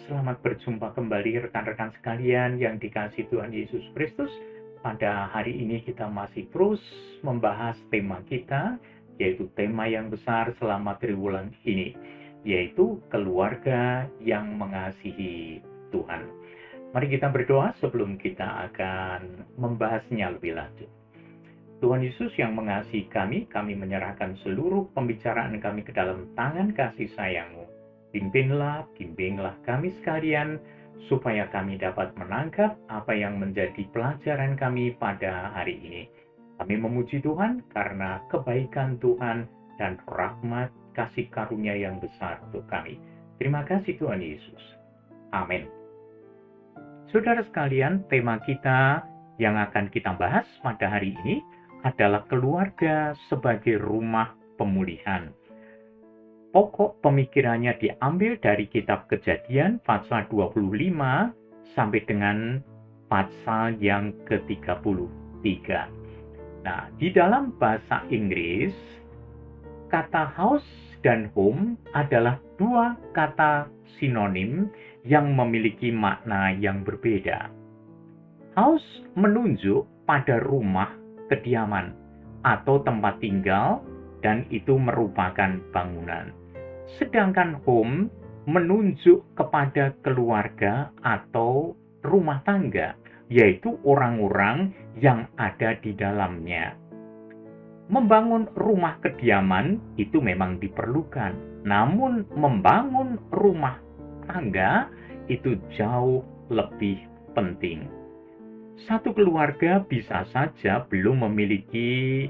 Selamat berjumpa kembali rekan-rekan sekalian yang dikasihi Tuhan Yesus Kristus. Pada hari ini kita masih terus membahas tema kita, yaitu tema yang besar selama triwulan ini, yaitu keluarga yang mengasihi Tuhan. Mari kita berdoa sebelum kita akan membahasnya lebih lanjut. Tuhan Yesus yang mengasihi kami menyerahkan seluruh pembicaraan kami ke dalam tangan kasih sayang-Mu. Bimbinglah kami sekalian, supaya kami dapat menangkap apa yang menjadi pelajaran kami pada hari ini. Kami memuji Tuhan karena kebaikan Tuhan dan rahmat kasih karunia yang besar untuk kami. Terima kasih Tuhan Yesus. Amin. Saudara sekalian, tema kita yang akan kita bahas pada hari ini adalah keluarga sebagai rumah pemulihan. Pokok pemikirannya diambil dari kitab Kejadian pasal 25 sampai dengan pasal yang ke-33. Nah, di dalam bahasa Inggris, kata house dan home adalah dua kata sinonim yang memiliki makna yang berbeda. House menunjuk pada rumah kediaman atau tempat tinggal, dan itu merupakan bangunan. Sedangkan home menunjuk kepada keluarga atau rumah tangga, yaitu orang-orang yang ada di dalamnya. Membangun rumah kediaman itu memang diperlukan, namun membangun rumah tangga itu jauh lebih penting. Satu keluarga bisa saja belum memiliki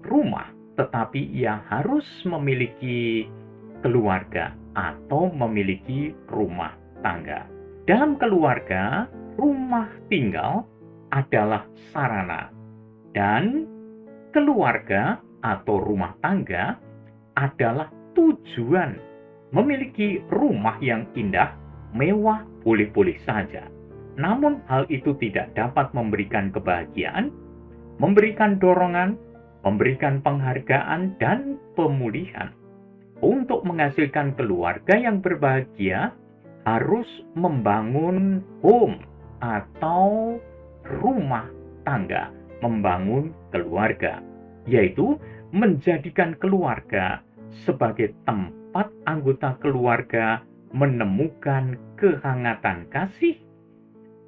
rumah, tetapi ia harus memiliki keluarga atau memiliki rumah tangga. Dalam keluarga, rumah tinggal adalah sarana, dan keluarga atau rumah tangga adalah tujuan. Memiliki rumah yang indah, mewah, boleh-boleh saja. Namun hal itu tidak dapat memberikan kebahagiaan, memberikan dorongan, memberikan penghargaan dan pemulihan. Untuk menghasilkan keluarga yang berbahagia, harus membangun home atau rumah tangga, membangun keluarga, yaitu menjadikan keluarga sebagai tempat anggota keluarga menemukan kehangatan kasih,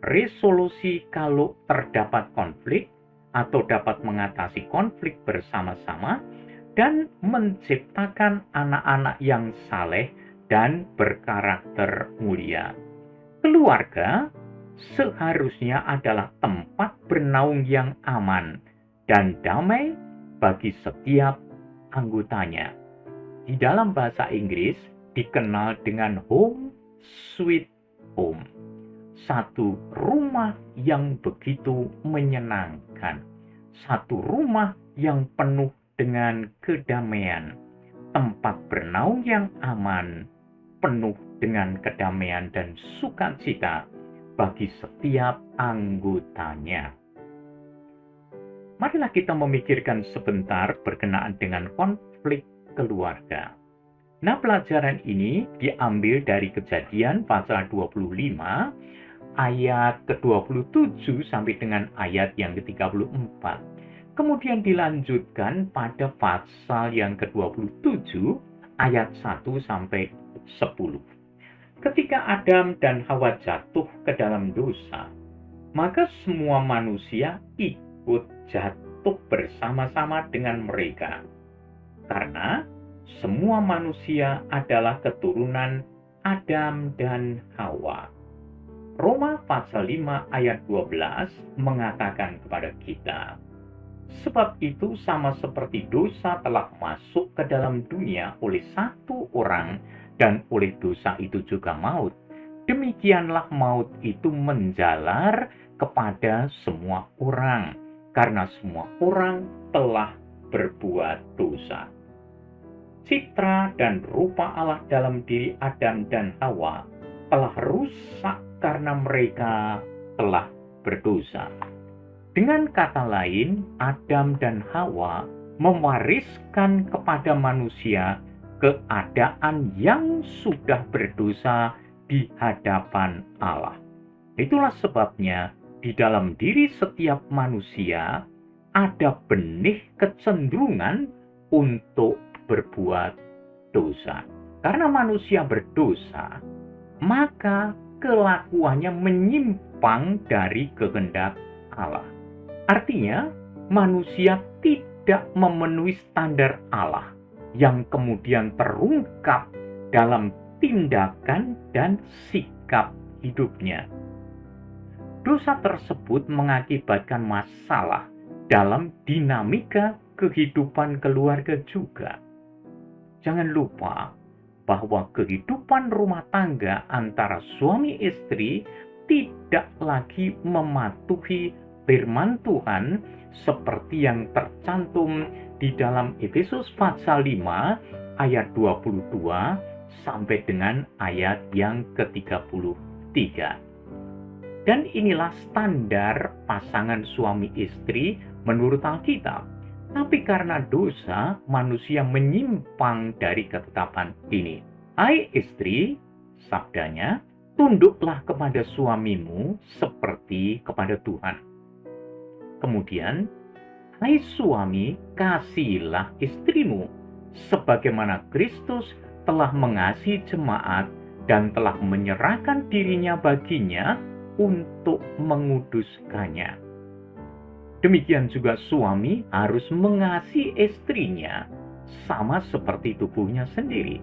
resolusi kalau terdapat konflik, atau dapat mengatasi konflik bersama-sama, dan menciptakan anak-anak yang saleh dan berkarakter mulia. Keluarga seharusnya adalah tempat bernaung yang aman dan damai bagi setiap anggotanya. Di dalam bahasa Inggris dikenal dengan home sweet home. Satu rumah yang begitu menyenangkan. Satu rumah yang penuh dengan kedamaian. Tempat bernaung yang aman, penuh dengan kedamaian dan sukacita bagi setiap anggotanya. Marilah kita memikirkan sebentar berkenaan dengan konflik keluarga. Nah, pelajaran ini diambil dari Kejadian pasal 25 ayat ke-27 sampai dengan ayat yang ke-34. Kemudian dilanjutkan pada pasal yang ke-27 ayat 1 sampai 10. Ketika Adam dan Hawa jatuh ke dalam dosa, maka semua manusia ikut jatuh bersama-sama dengan mereka. Karena semua manusia adalah keturunan Adam dan Hawa. Roma pasal 5 ayat 12 mengatakan kepada kita, sebab itu sama seperti dosa telah masuk ke dalam dunia oleh satu orang, dan oleh dosa itu juga maut. Demikianlah maut itu menjalar kepada semua orang, karena semua orang telah berbuat dosa. Citra dan rupa Allah dalam diri Adam dan Hawa telah rusak karena mereka telah berdosa. Dengan kata lain, Adam dan Hawa mewariskan kepada manusia keadaan yang sudah berdosa di hadapan Allah. Itulah sebabnya di dalam diri setiap manusia ada benih kecenderungan untuk berbuat dosa. Karena manusia berdosa, maka kelakuannya menyimpang dari kehendak Allah. Artinya, manusia tidak memenuhi standar Allah yang kemudian terungkap dalam tindakan dan sikap hidupnya. Dosa tersebut mengakibatkan masalah dalam dinamika kehidupan keluarga juga. Jangan lupa bahwa kehidupan rumah tangga antara suami istri tidak lagi mematuhi firman Tuhan seperti yang tercantum di dalam Efesus pasal 5 ayat 22 sampai dengan ayat yang ke-33. Dan inilah standar pasangan suami istri menurut Alkitab. Tapi karena dosa, manusia menyimpang dari ketetapan ini. Hai istri, sabdanya, tunduklah kepada suamimu seperti kepada Tuhan. Kemudian, hai suami, kasihilah istrimu, sebagaimana Kristus telah mengasihi jemaat dan telah menyerahkan dirinya baginya untuk menguduskannya. Demikian juga suami harus mengasihi istrinya sama seperti tubuhnya sendiri.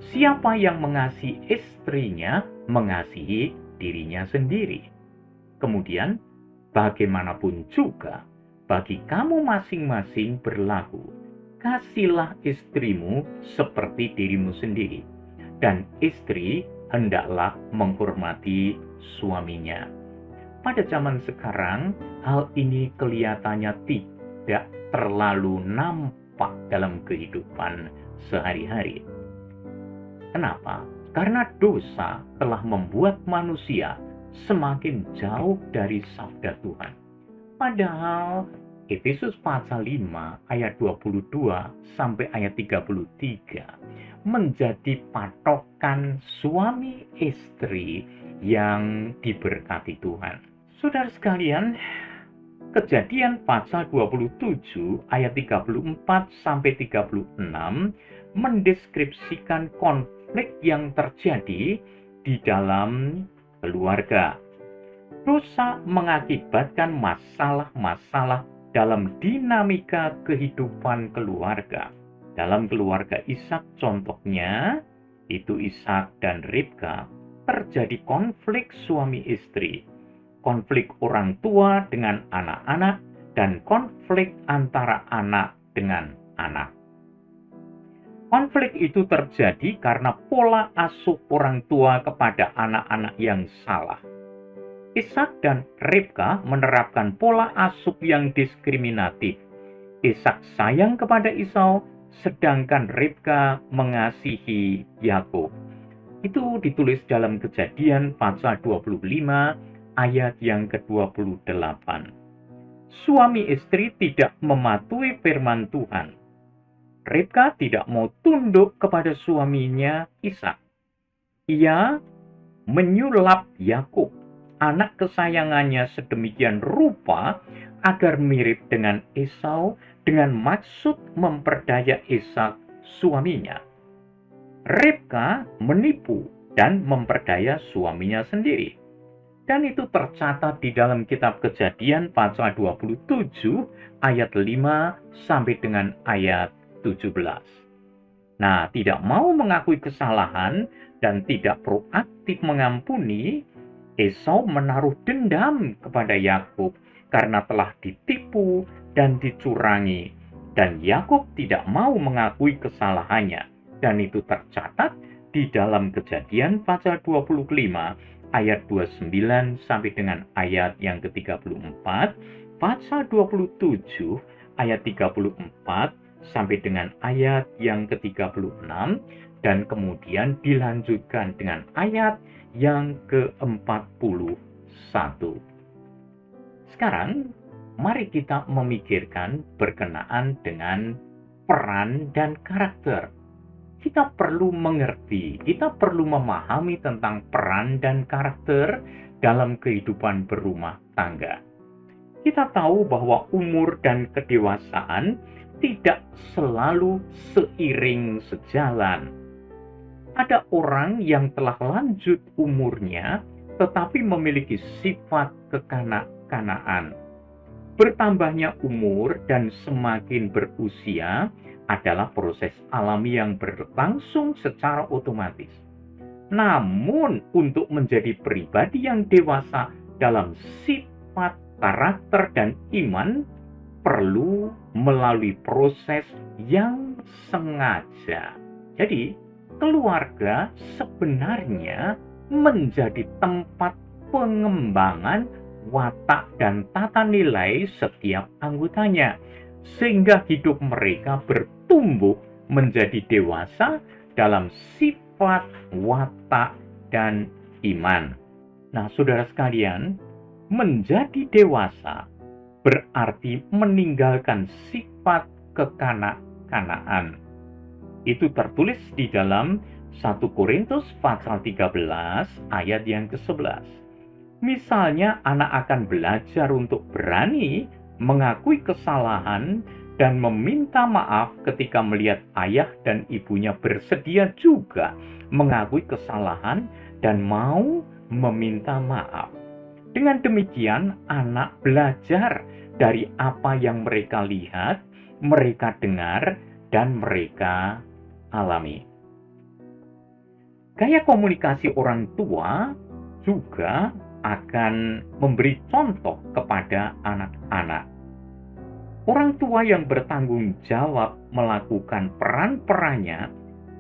Siapa yang mengasihi istrinya, mengasihi dirinya sendiri. Kemudian, bagaimanapun juga, bagi kamu masing-masing berlaku, kasihilah istrimu seperti dirimu sendiri, dan istri hendaklah menghormati suaminya. Pada zaman sekarang, hal ini kelihatannya tidak terlalu nampak dalam kehidupan sehari-hari. Kenapa? Karena dosa telah membuat manusia semakin jauh dari sabda Tuhan. Padahal Efesus pasal 5 ayat 22 sampai ayat 33 menjadi patokan suami istri yang diberkati Tuhan. Saudara sekalian, Kejadian pasal 27 ayat 34 sampai 36 mendeskripsikan konflik yang terjadi di dalam keluarga. Dosa mengakibatkan masalah-masalah dalam dinamika kehidupan keluarga. Dalam keluarga Ishak contohnya, itu Ishak dan Ribka, terjadi konflik suami istri, konflik orang tua dengan anak-anak, dan konflik antara anak dengan anak. Konflik itu terjadi karena pola asuh orang tua kepada anak-anak yang salah. Ishak dan Ribka menerapkan pola asuh yang diskriminatif. Ishak sayang kepada Esau, sedangkan Ribka mengasihi Yakub. Itu ditulis dalam Kejadian pasal 25 ayat yang ke-28. Suami istri tidak mematuhi firman Tuhan. Ribka tidak mau tunduk kepada suaminya Ishak. Ia menyulap Yakub, anak kesayangannya, sedemikian rupa agar mirip dengan Esau dengan maksud memperdaya Ishak suaminya. Ribka menipu dan memperdaya suaminya sendiri. Dan itu tercatat di dalam kitab Kejadian pasal 27 ayat 5 sampai dengan ayat 17. Nah, tidak mau mengakui kesalahan dan tidak proaktif mengampuni, Esau menaruh dendam kepada Yakub karena telah ditipu dan dicurangi. Dan Yakub tidak mau mengakui kesalahannya. Dan itu tercatat di dalam Kejadian pasal 25 ayat 29 sampai dengan ayat yang ke-34, pasal 27 ayat 34 sampai dengan ayat yang ke-36, dan kemudian dilanjutkan dengan ayat yang ke-41. Sekarang, mari kita memikirkan berkenaan dengan peran dan karakter. kita perlu mengerti, kita perlu memahami tentang peran dan karakter dalam kehidupan berumah tangga. Kita tahu bahwa umur dan kedewasaan tidak selalu seiring sejalan. Ada orang yang telah lanjut umurnya, tetapi memiliki sifat kekanak-kanaan. Bertambahnya umur dan semakin berusia adalah proses alami yang berlangsung secara otomatis. Namun, untuk menjadi pribadi yang dewasa dalam sifat, karakter, dan iman, perlu melalui proses yang sengaja. Jadi, keluarga sebenarnya menjadi tempat pengembangan watak dan tata nilai setiap anggotanya, sehingga hidup mereka bertumbuh menjadi dewasa dalam sifat, watak, dan iman. Nah, saudara sekalian, menjadi dewasa berarti meninggalkan sifat kekanak-kanaan. Itu tertulis di dalam 1 Korintus pasal 13 ayat yang ke-11. Misalnya, anak akan belajar untuk berani mengakui kesalahan dan meminta maaf ketika melihat ayah dan ibunya bersedia juga mengakui kesalahan dan mau meminta maaf. Dengan demikian, anak belajar dari apa yang mereka lihat, mereka dengar, dan mereka alami. Gaya komunikasi orang tua juga akan memberi contoh kepada anak-anak. Orang tua yang bertanggung jawab melakukan peran-perannya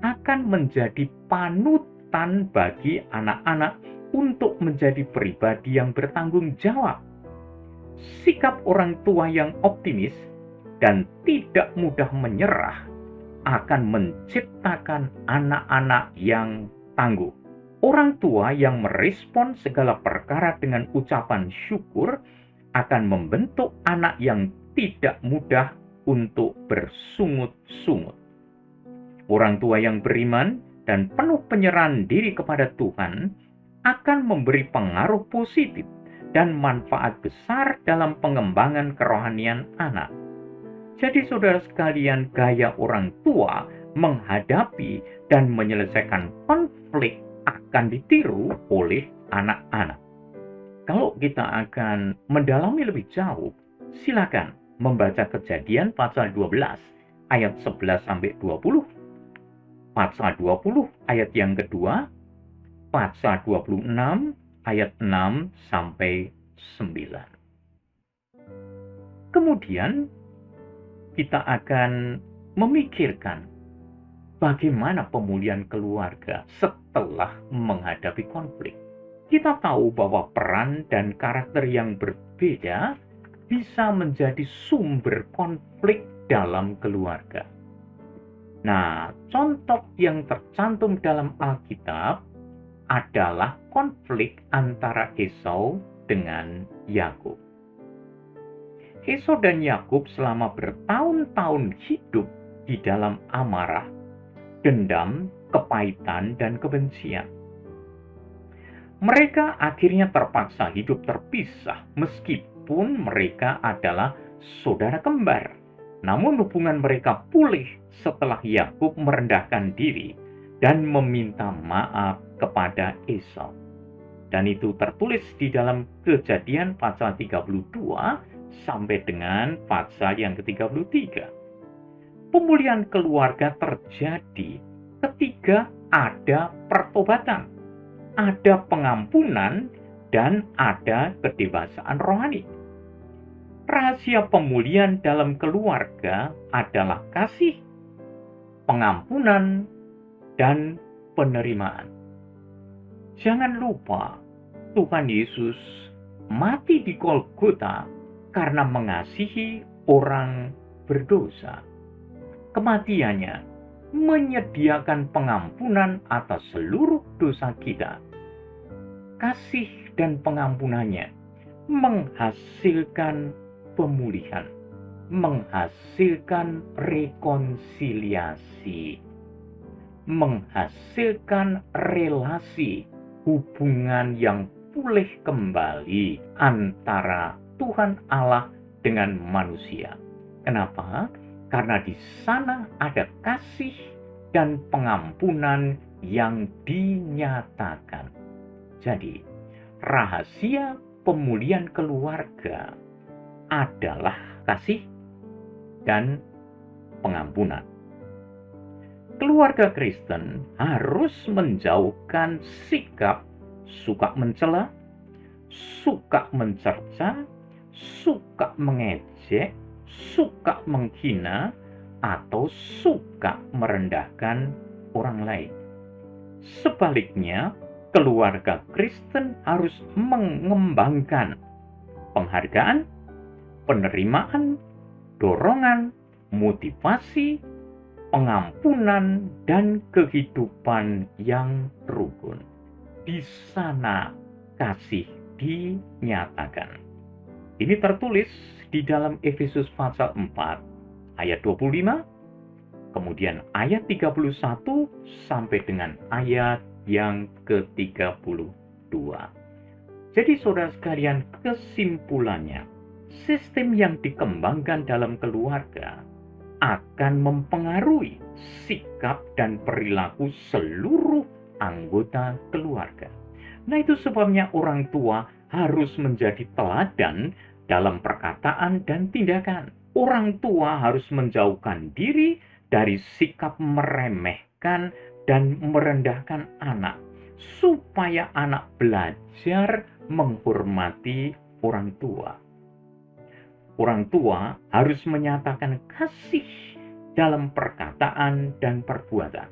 akan menjadi panutan bagi anak-anak untuk menjadi pribadi yang bertanggung jawab. Sikap orang tua yang optimis dan tidak mudah menyerah akan menciptakan anak-anak yang tangguh. Orang tua yang merespon segala perkara dengan ucapan syukur akan membentuk anak yang tidak mudah untuk bersungut-sungut. Orang tua yang beriman dan penuh penyerahan diri kepada Tuhan akan memberi pengaruh positif dan manfaat besar dalam pengembangan kerohanian anak. Jadi saudara sekalian, gaya orang tua menghadapi dan menyelesaikan konflik akan ditiru oleh anak-anak. Kalau kita akan mendalami lebih jauh, silakan membaca Kejadian pasal 12 ayat 11 sampai 20, pasal 20 ayat yang kedua, pasal 26 ayat 6 sampai 9. Kemudian kita akan memikirkan bagaimana pemulihan keluarga setelah menghadapi konflik. Kita tahu bahwa peran dan karakter yang berbeda bisa menjadi sumber konflik dalam keluarga. Nah, contoh yang tercantum dalam Alkitab adalah konflik antara Esau dengan Yakub. Esau dan Yakub selama bertahun-tahun hidup di dalam amarah, dendam, kepahitan, dan kebencian. Mereka akhirnya terpaksa hidup terpisah meskipun mereka adalah saudara kembar. Namun hubungan mereka pulih setelah Yakub merendahkan diri dan meminta maaf kepada Esau. Dan itu tertulis di dalam Kejadian pasal 32 sampai dengan pasal yang ke-33. Pemulihan keluarga terjadi ketika ada pertobatan, ada pengampunan, dan ada kedewasaan rohani. Rahasia pemulihan dalam keluarga adalah kasih, pengampunan, dan penerimaan. Jangan lupa, Tuhan Yesus mati di Golgota karena mengasihi orang berdosa. Kematiannya menyediakan pengampunan atas seluruh dosa kita. Kasih dan pengampunannya menghasilkan pemulihan, menghasilkan rekonsiliasi. menghasilkan relasi hubungan yang pulih kembali antara Tuhan Allah dengan manusia. Kenapa? Karena di sana ada kasih dan pengampunan yang dinyatakan. Jadi, rahasia pemulihan keluarga adalah kasih dan pengampunan. Keluarga Kristen harus menjauhkan sikap suka mencela, suka mencerca, suka mengejek, suka menghina, atau suka merendahkan orang lain. Sebaliknya, keluarga Kristen harus mengembangkan penghargaan, penerimaan, dorongan, motivasi, pengampunan, dan kehidupan yang rukun. Di sana kasih dinyatakan. Ini tertulis di dalam Efesus pasal 4 ayat 25, kemudian ayat 31 sampai dengan ayat yang ke-32. Jadi saudara sekalian, kesimpulannya, sistem yang dikembangkan dalam keluarga akan mempengaruhi sikap dan perilaku seluruh anggota keluarga. Nah, itu sebabnya orang tua harus menjadi teladan dalam perkataan dan tindakan. Orang tua harus menjauhkan diri dari sikap meremehkan dan merendahkan anak, supaya anak belajar menghormati orang tua. Orang tua harus menyatakan kasih dalam perkataan dan perbuatan.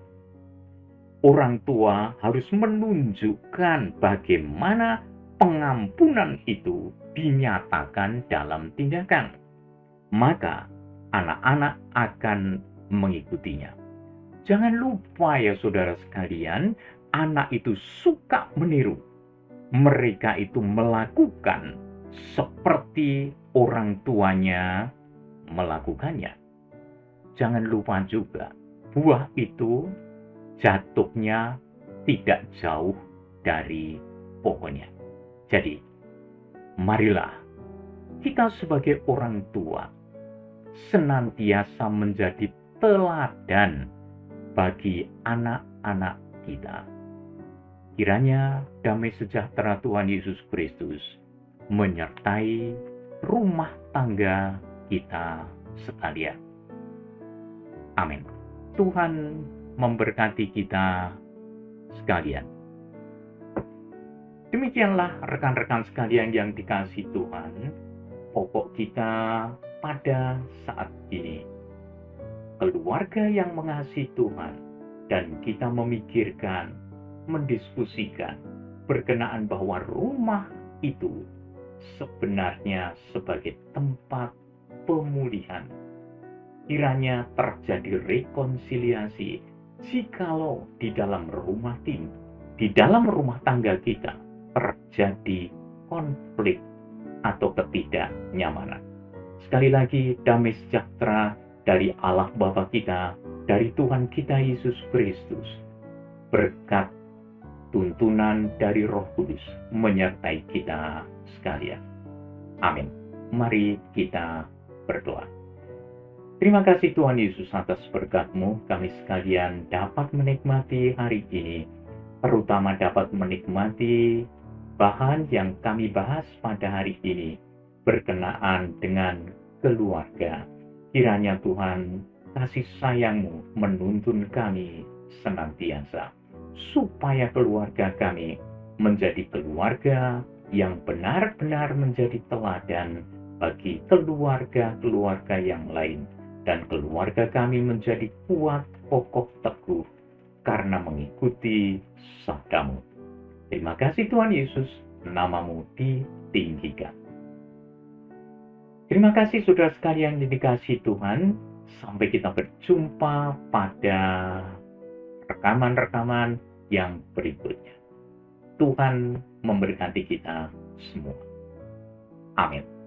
Orang tua harus menunjukkan bagaimana pengampunan itu dinyatakan dalam tindakan. Maka anak-anak akan mengikutinya. Jangan lupa ya saudara sekalian, anak itu suka meniru. Mereka itu melakukan seperti orang tuanya melakukannya. Jangan lupa juga, buah itu jatuhnya tidak jauh dari pohonnya. Jadi, marilah kita sebagai orang tua senantiasa menjadi teladan bagi anak-anak kita. Kiranya damai sejahtera Tuhan Yesus Kristus menyertai rumah tangga kita sekalian. Amin. Tuhan memberkati kita sekalian. Demikianlah rekan-rekan sekalian yang dikasihi Tuhan, pokok kita pada saat ini. Keluarga yang mengasihi Tuhan, dan kita memikirkan, mendiskusikan berkenaan bahwa rumah itu sebenarnya sebagai tempat pemulihan. Kiranya terjadi rekonsiliasi jikalau di dalam rumah tangga kita terjadi konflik atau ketidaknyamanan. Sekali lagi, damai sejahtera dari Allah Bapa kita, dari Tuhan kita Yesus Kristus, berkat tuntunan dari Roh Kudus menyertai kita sekalian. Amin. Mari kita berdoa. Terima kasih Tuhan Yesus atas berkat-Mu, kami sekalian dapat menikmati hari ini, terutama dapat menikmati bahan yang kami bahas pada hari ini berkenaan dengan keluarga. Kiranya Tuhan, kasih sayang-Mu menuntun kami senantiasa, supaya keluarga kami menjadi keluarga yang benar-benar menjadi teladan bagi keluarga-keluarga yang lain, dan keluarga kami menjadi kuat, kokoh, teguh karena mengikuti sabda-Mu. Terima kasih Tuhan Yesus, nama-Mu ditinggikan. Terima kasih saudara sekalian yang dikasihi Tuhan. Sampai kita berjumpa pada rekaman-rekaman yang berikutnya. Tuhan memberkati kita semua. Amin.